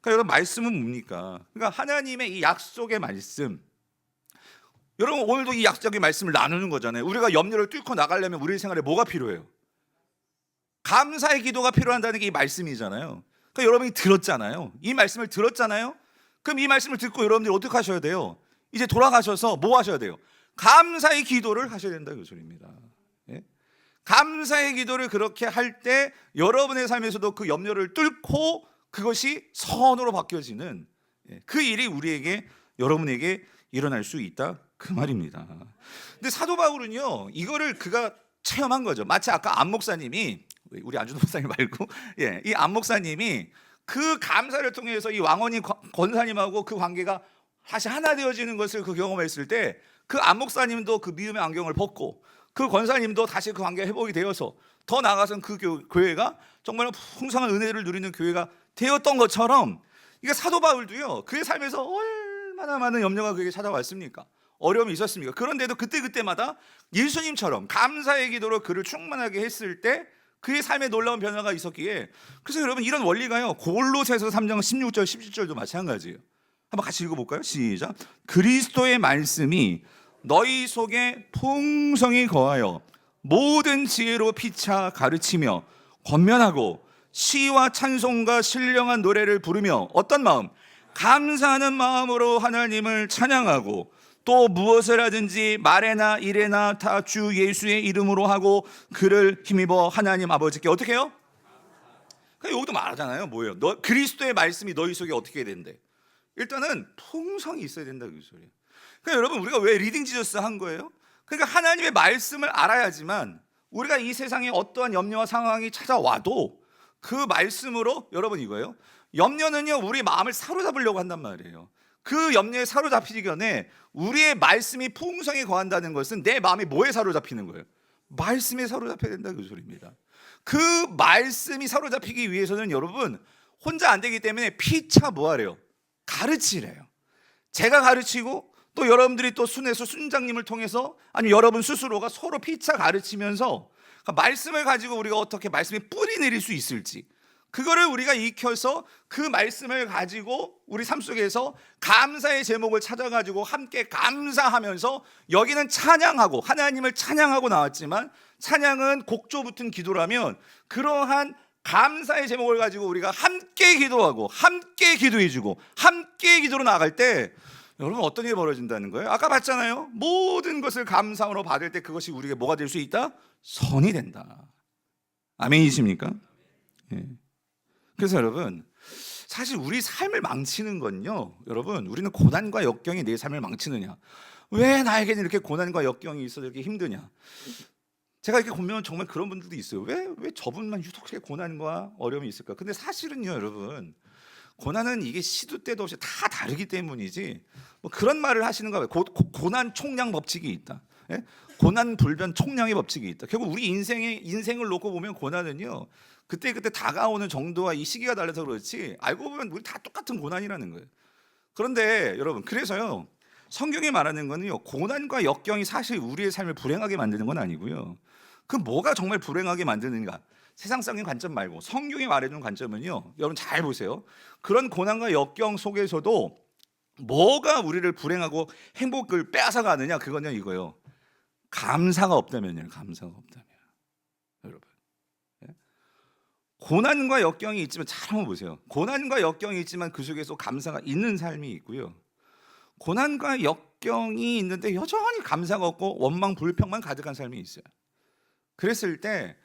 여러분 말씀은 뭡니까? 그러니까 하나님의 이 약속의 말씀, 여러분 오늘도 이 약속의 말씀을 나누는 거잖아요. 우리가 염려를 뚫고 나가려면 우리 생활에 뭐가 필요해요? 감사의 기도가 필요한다는 게 이 말씀이잖아요. 그러니까 여러분이 들었잖아요. 이 말씀을 들었잖아요. 그럼 이 말씀을 듣고 여러분들이 어떻게 하셔야 돼요? 이제 돌아가셔서 뭐 하셔야 돼요? 감사의 기도를 하셔야 된다, 그 소리입니다. 예? 감사의 기도를 그렇게 할 때 여러분의 삶에서도 그 염려를 뚫고 그것이 선으로 바뀌어지는 그 일이 여러분에게 일어날 수 있다, 그 말입니다. 근데 사도 바울은요 이거를 그가 체험한 거죠. 마치 아까 안 목사님이, 우리 안준호 목사님 말고 이 안 목사님이 그 감사를 통해서 이 왕원이 권사님하고 그 관계가 다시 하나 되어지는 것을 그 경험했을 때, 그 안 목사님도 그 미움의 안경을 벗고 그 권사님도 다시 그 관계가 회복이 되어서 더 나아가서는 그 교회가 정말 풍성한 은혜를 누리는 교회가 되었던 것처럼, 이게 사도 바울도요 그의 삶에서 얼마나 많은 염려가 그에게 찾아왔습니까? 어려움이 있었습니까? 그런데도 그때마다 예수님처럼 감사의 기도로 그를 충만하게 했을 때 그의 삶에 놀라운 변화가 있었기에, 그래서 여러분 이런 원리가요 골로새서 3장 16절 17절도 마찬가지예요. 한번 같이 읽어볼까요? 시작. 그리스도의 말씀이 너희 속에 풍성히 거하여 모든 지혜로 피차 가르치며 권면하고 시와 찬송과 신령한 노래를 부르며 어떤 마음? 감사하는 마음으로 하나님을 찬양하고, 또 무엇을 하든지 말에나 일에나 다 주 예수의 이름으로 하고 그를 힘입어 하나님 아버지께 어떻게 해요? 그러니까 여기도 말하잖아요. 뭐예요? 그리스도의 말씀이 너희 속에 어떻게 해야 된대? 일단은 풍성이 있어야 된다, 그 소리예요. 그러니까 여러분 우리가 왜 리딩 지저스 한 거예요? 그러니까 하나님의 말씀을 알아야지만 우리가 이 세상에 어떠한 염려와 상황이 찾아와도 그 말씀으로, 여러분 이거예요. 염려는요 우리 마음을 사로잡으려고 한단 말이에요. 그 염려에 사로잡히기 전에 우리의 말씀이 풍성히 거한다는 것은 내 마음이 뭐에 사로잡히는 거예요? 말씀에 사로잡혀야 된다 그 소리입니다. 그 말씀이 사로잡히기 위해서는 여러분 혼자 안 되기 때문에 피차 뭐하래요? 가르치래요. 제가 가르치고 또 여러분들이 또 순회수 순장님을 통해서 아니 여러분 스스로가 서로 피차 가르치면서 말씀을 가지고 우리가 어떻게 말씀에 뿌리 내릴 수 있을지 그거를 우리가 익혀서 그 말씀을 가지고 우리 삶 속에서 감사의 제목을 찾아가지고 함께 감사하면서 여기는 찬양하고 하나님을 찬양하고 나왔지만 찬양은 곡조 붙은 기도라면 그러한 감사의 제목을 가지고 우리가 함께 기도하고 함께 기도해주고 함께 기도로 나아갈 때 여러분 어떤 일이 벌어진다는 거예요? 아까 봤잖아요. 모든 것을 감사로 받을 때 그것이 우리에게 뭐가 될 수 있다? 선이 된다. 아멘이십니까? 예. 그래서 여러분 사실 우리 삶을 망치는 건요 여러분 우리는 고난과 역경이 내 삶을 망치느냐 왜 나에게는 이렇게 고난과 역경이 있어서 이렇게 힘드냐 제가 이렇게 보면 정말 그런 분들도 있어요. 왜 저분만 유독 이렇게 고난과 어려움이 있을까? 근데 사실은요 여러분 고난은 이게 시도 때도 없이 다 다르기 때문이지 뭐 그런 말을 하시는가 봐요. 고난 총량 법칙이 있다. 예? 고난 불변 총량의 법칙이 있다. 결국 우리 인생을 놓고 보면 고난은요 그때 다가오는 정도와 이 시기가 달라서 그렇지 알고 보면 우리 다 똑같은 고난이라는 거예요. 그런데 여러분 그래서요 성경이 말하는 거는요 고난과 역경이 사실 우리의 삶을 불행하게 만드는 건 아니고요. 그 뭐가 정말 불행하게 만드는가? 세상적인 관점 말고 성경이 말해주는 관점은요 여러분 잘 보세요. 그런 고난과 역경 속에서도 뭐가 우리를 불행하고 행복을 빼앗아가느냐 그거는 이거예요. 감사가 없다면요. 감사가 없다면 여러분 고난과 역경이 있지만 잘 한번 보세요. 고난과 역경이 있지만 그 속에서 감사가 있는 삶이 있고요. 고난과 역경이 있는데 여전히 감사가 없고 원망 불평만 가득한 삶이 있어요. 그랬을 때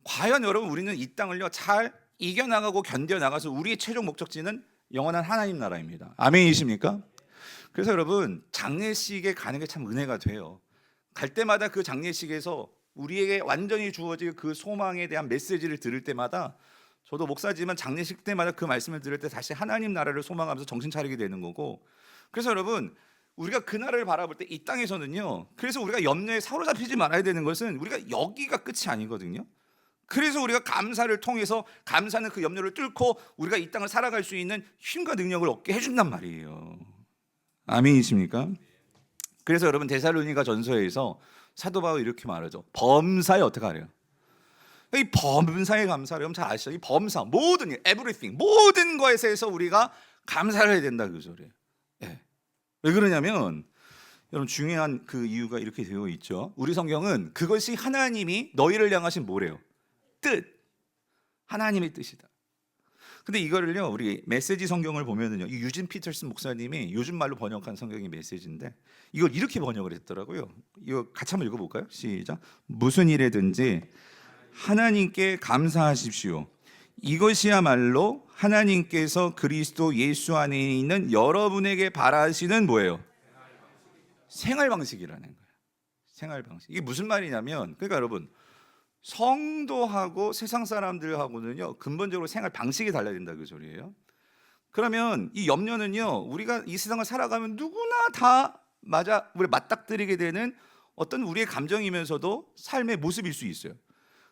과연 여러분 우리는 이 땅을요 잘 이겨나가고 견뎌나가서 우리의 최종 목적지는 영원한 하나님 나라입니다. 아멘이십니까? 그래서 여러분 장례식에 가는 게 참 은혜가 돼요. 갈 때마다 그 장례식에서 우리에게 완전히 주어질 그 소망에 대한 메시지를 들을 때마다 저도 목사지만 장례식 때마다 그 말씀을 들을 때 다시 하나님 나라를 소망하면서 정신 차리게 되는 거고 그래서 여러분 우리가 그 나라를 바라볼 때 이 땅에서는요 그래서 우리가 염려에 사로잡히지 말아야 되는 것은 우리가 여기가 끝이 아니거든요. 그래서 우리가 감사를 통해서 감사는 그 염려를 뚫고 우리가 이 땅을 살아갈 수 있는 힘과 능력을 얻게 해준단 말이에요. 아멘이십니까? 그래서 여러분 데살로니가 전서에서 사도 바울이 이렇게 말하죠. 범사에 어떻게 하래요? 이 범사에 감사를 여러분 잘 아시죠? 이 범사 모든 일, everything 모든 것에서 우리가 감사를 해야 된다 그 소리예요. 예. 왜 그러냐면 여러분 중요한 그 이유가 이렇게 되어 있죠. 우리 성경은 그것이 하나님이 너희를 향하신 뭐래요? 뜻. 하나님의 뜻이다. 근데 이거를요 우리 메시지 성경을 보면은요 이 유진 피터슨 목사님이 요즘 말로 번역한 성경의 메시지인데 이걸 이렇게 번역을 했더라고요. 이거 같이 한번 읽어볼까요? 시작. 무슨 일에든지 하나님께 감사하십시오. 이것이야말로 하나님께서 그리스도 예수 안에 있는 여러분에게 바라시는 뭐예요? 생활 방식이라는 거예요. 생활 방식. 이게 무슨 말이냐면 그러니까 여러분 성도하고 세상 사람들하고는요 근본적으로 생활 방식이 달라야 된다 그 소리예요. 그러면 이 염려는요 우리가 이 세상을 살아가면 누구나 다 우리 맞닥뜨리게 되는 어떤 우리의 감정이면서도 삶의 모습일 수 있어요.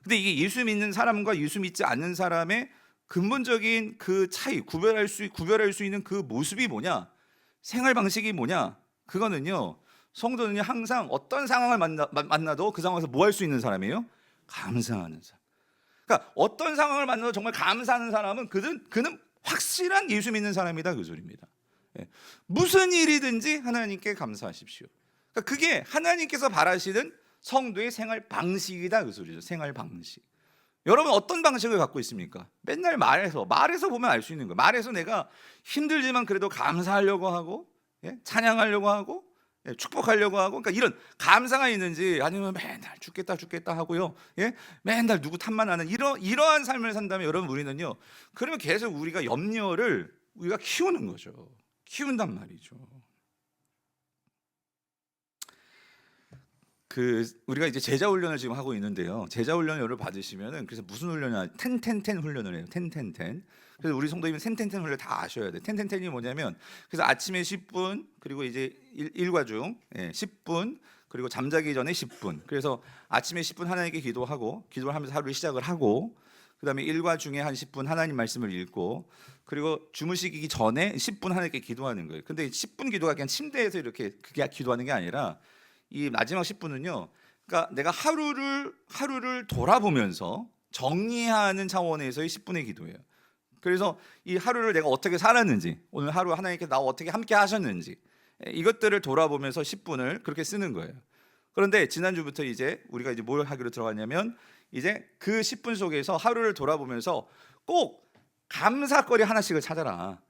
근데 이게 예수 믿는 사람과 예수 믿지 않는 사람의 근본적인 그 차이 구별할 수 있는 그 모습이 뭐냐 생활 방식이 뭐냐 그거는요 성도는요 항상 어떤 상황을 만나도 그 상황에서 뭐 할 수 있는 사람이에요? 감사하는 사람. 그러니까 어떤 상황을 만나도 정말 감사하는 사람은 그는 확실한 예수 믿는 사람이다 그 소리입니다. 예. 무슨 일이든지 하나님께 감사하십시오. 그러니까 그게 하나님께서 바라시는 성도의 생활 방식이다 그 소리죠. 생활 방식. 여러분 어떤 방식을 갖고 있습니까? 맨날 말해서 보면 알 수 있는 거예요. 말해서 내가 힘들지만 그래도 감사하려고 하고 찬양하려고 하고 축복하려고 하고 그러니까 이런 감사가 있는지 아니면 맨날 죽겠다 하고요. 맨날 누구 탓만 하는 이러한 삶을 산다면 여러분 우리는요. 그러면 계속 우리가 염려를 우리가 키우는 거죠. 키운단 말이죠. 우리가 이제 제자 훈련을 지금 하고 있는데요. 제자 훈련을 받으시면은 그래서 무슨 훈련이냐? 10 훈련을 해요. 10. 그래서 우리 성도님은 10 훈련 다 아셔야 돼. 10이 뭐냐면 그래서 아침에 10분 그리고 이제 일과 중 10분 그리고 잠자기 전에 10분. 그래서 아침에 10분 하나님께 기도하고, 기도를 하면서 하루를 시작을 하고, 그다음에 일과 중에 한 10분 하나님 말씀을 읽고, 그리고 주무시기 전에 10분 하나님께 기도하는 거예요. 근데 10분 기도가 그냥 침대에서 이렇게 그게 기도하는 게 아니라 이 마지막 10분은요. 그러니까 내가 하루를 돌아보면서 정리하는 차원에서의 10분의 기도예요. 그래서 이 하루를 내가 어떻게 살았는지, 오늘 하루 하나님께 나와 어떻게 함께 하셨는지, 이것들을 돌아보면서 10분을 그렇게 쓰는 거예요. 그런데 지난주부터 이제 우리가 이제 뭘 하기로 들어갔냐면, 이제 그 10분 속에서 하루를 돌아보면서 꼭 감사거리 하나씩을 찾아라.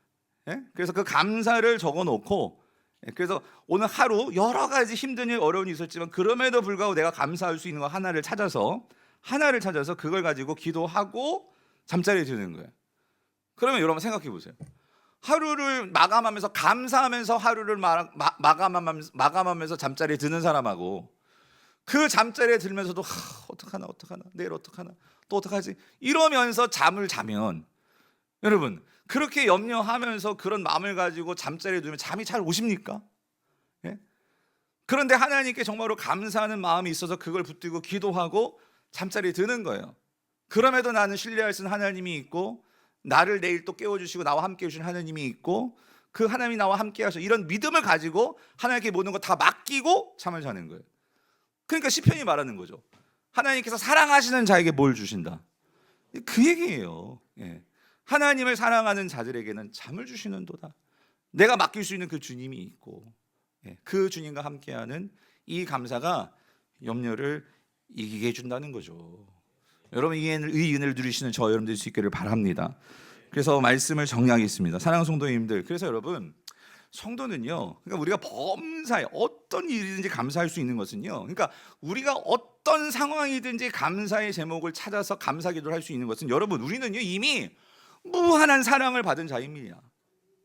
그래서 그 감사를 적어놓고, 그래서 오늘 하루 여러 가지 힘든 일, 어려운 일이 있었지만 그럼에도 불구하고 내가 감사할 수 있는 거 하나를 찾아서 그걸 가지고 기도하고 잠자리에 드는 거예요. 그러면 여러분 생각해 보세요. 하루를 마감하면서 감사하면서 하루를 마감하면서 잠자리에 드는 사람하고, 그 잠자리에 들면서도 어떡하나 내일 어떡하나 또 어떡하지 이러면서 잠을 자면, 여러분 그렇게 염려하면서 그런 마음을 가지고 잠자리에 누우면 잠이 잘 오십니까? 그런데 하나님께 정말로 감사하는 마음이 있어서 그걸 붙들고 기도하고 잠자리에 드는 거예요. 그럼에도 나는 신뢰할 수 있는 하나님이 있고, 나를 내일 또 깨워주시고 나와 함께 해주신 하나님이 있고, 그 하나님이 나와 함께 하셔, 이런 믿음을 가지고 하나님께 모든 거 다 맡기고 잠을 자는 거예요. 그러니까 시편이 말하는 거죠. 하나님께서 사랑하시는 자에게 뭘 주신다, 그 얘기예요. 하나님을 사랑하는 자들에게는 잠을 주시는도다. 내가 맡길 수 있는 그 주님이 있고, 그 주님과 함께하는 이 감사가 염려를 이기게 해준다는 거죠. 여러분 이 은혜를 누리시는 저 여러분들 수 있기를 바랍니다. 그래서 말씀을 정리하겠습니다. 사랑하는 성도님들, 그래서 여러분 성도는요, 그러니까 우리가 범사에 어떤 일이든지 감사할 수 있는 것은요, 그러니까 우리가 어떤 상황이든지 감사의 제목을 찾아서 감사 기도를 할 수 있는 것은, 여러분 우리는요 이미 무한한 사랑을 받은 자입니다.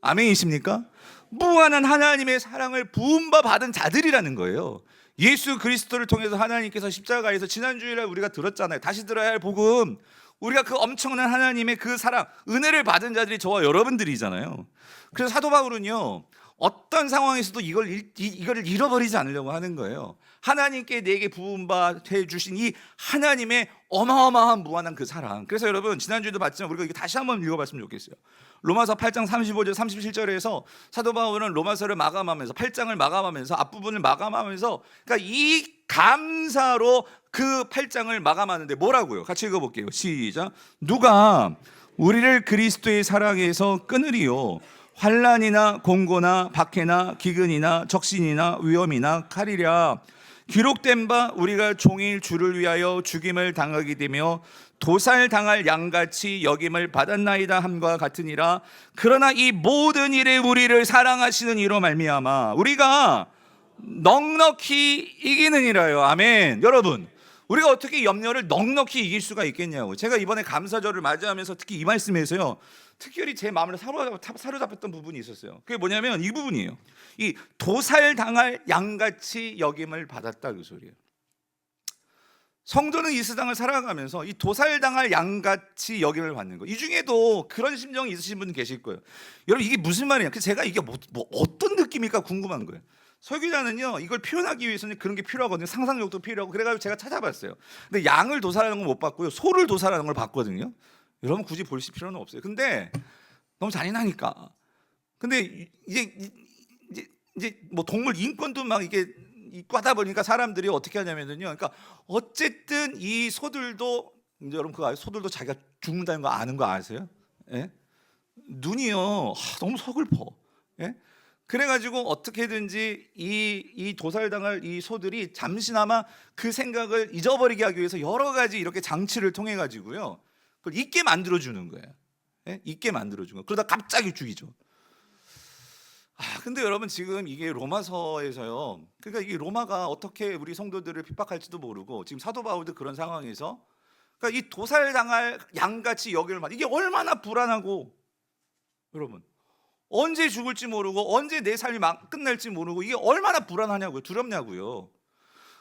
아멘이십니까? 무한한 하나님의 사랑을 부음바 받은 자들이라는 거예요. 예수 그리스도를 통해서 하나님께서 십자가에서, 지난주일에 우리가 들었잖아요. 다시 들어야 할 복음, 우리가 그 엄청난 하나님의 그 사랑, 은혜를 받은 자들이 저와 여러분들이잖아요. 그래서 사도 바울은요, 어떤 상황에서도 이걸 잃어버리지 않으려고 하는 거예요. 하나님께 내게 부음받아 주신 이 하나님의 어마어마한 무한한 그 사랑. 그래서 여러분 지난주에도 봤지만 우리가 이거 다시 한번 읽어봤으면 좋겠어요. 로마서 8장 35절 37절에서 사도 바울은 로마서를 마감하면서, 8장을 마감하면서, 앞부분을 마감하면서, 그러니까 이 감사로 그 8장을 마감하는데 뭐라고요? 같이 읽어볼게요. 시작. 누가 우리를 그리스도의 사랑에서 끊으리요? 환난이나 공고나 박해나 기근이나 적신이나 위험이나 칼이랴. 기록된 바 우리가 종일 주를 위하여 죽임을 당하게 되며 도살당할 양같이 여김을 받았나이다 함과 같으니라. 그러나 이 모든 일에 우리를 사랑하시는 이로 말미암아 우리가 넉넉히 이기느니라요. 아멘. 여러분 우리가 어떻게 염려를 넉넉히 이길 수가 있겠냐고. 제가 이번에 감사절을 맞이하면서 특히 이 말씀에서요, 특별히 제 마음을 사로잡혔던 부분이 있었어요. 그게 뭐냐면 이 부분이에요. 이 도살당할 양같이 여김을 받았다, 그 소리예요. 성도는 이 세상을 살아가면서 이 도살당할 양같이 여김을 받는 거, 이 중에도 그런 심정이 있으신 분 계실 거예요. 여러분 이게 무슨 말이냐, 제가 이게 뭐 어떤 느낌일까 궁금한 거예요. 설교자는요 이걸 표현하기 위해서는 그런 게 필요하거든요. 상상력도 필요하고. 그래가지고 제가 찾아봤어요. 근데 양을 도살하는 건 못 봤고요, 소를 도살하는 걸 봤거든요. 여러분 굳이 보실 필요는 없어요. 근데 너무 잔인하니까. 근데 이제 뭐 동물 인권도 막 이게 있고 하다 보니까 사람들이 어떻게 하냐면요, 그러니까 어쨌든 이 소들도, 이제 여러분 그거 아세요? 소들도 자기가 죽는다는 거 아는 거 아세요? 눈이요 너무 서글퍼. 그래가지고 어떻게든지 이 도살당할 이 소들이 잠시나마 그 생각을 잊어버리게 하기 위해서 여러 가지 이렇게 장치를 통해 가지고요 그걸 잊게 만들어주는 거예요. 잊게 만들어주는 거예요. 그러다 갑자기 죽이죠. 근데 여러분 지금 이게 로마서에서요, 그러니까 이 로마가 어떻게 우리 성도들을 핍박할지도 모르고, 지금 사도 바울도 그런 상황에서, 그러니까 이 도살당할 양같이 여김을 받는, 이게 얼마나 불안하고, 여러분 언제 죽을지 모르고 언제 내 삶이 끝날지 모르고 이게 얼마나 불안하냐고요, 두렵냐고요.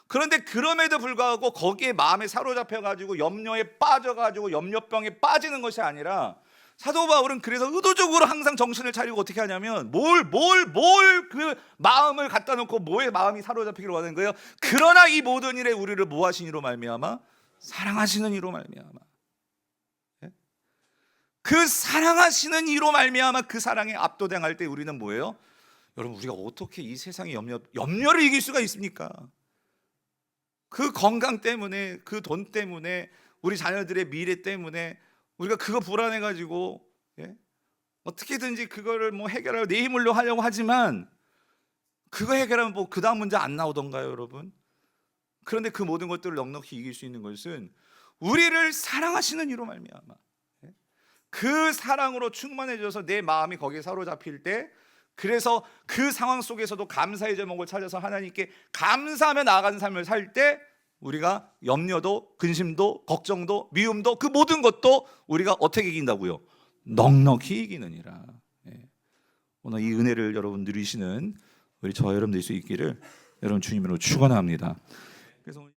그런데 그럼에도 불구하고 거기에 마음에 사로잡혀가지고 염려에 빠져가지고 염려병에 빠지는 것이 아니라 사도 바울은 그래서 의도적으로 항상 정신을 차리고 어떻게 하냐면 그 마음을 갖다 놓고 뭐에 마음이 사로잡히기로 하는 거예요. 그러나 이 모든 일에 우리를 뭐 하신 이로 말미암아? 사랑하시는 이로 말미암아. 그 사랑하시는 이로 말미암아 그 사랑에 압도당할 때 우리는 뭐예요? 여러분, 우리가 어떻게 이 세상의 염려를 이길 수가 있습니까? 그 건강 때문에, 그 돈 때문에, 우리 자녀들의 미래 때문에 우리가 그거 불안해가지고 어떻게든지 그거를 뭐 해결하고 내 힘으로 하려고 하지만 그거 해결하면 뭐 그 다음 문제 안 나오던가요, 여러분? 그런데 그 모든 것들을 넉넉히 이길 수 있는 것은 우리를 사랑하시는 이로 말미암아 그 사랑으로 충만해져서 내 마음이 거기에 사로잡힐 때, 그래서 그 상황 속에서도 감사의 제목을 찾아서 하나님께 감사하며 나아가는 삶을 살 때 우리가 염려도, 근심도, 걱정도, 미움도, 그 모든 것도 우리가 어떻게 이긴다고요? 넉넉히 이기느니라. 오늘 이 은혜를 여러분 누리시는 우리 저와 여러분 될 수 있기를 여러분 주님으로 축원합니다. 그래서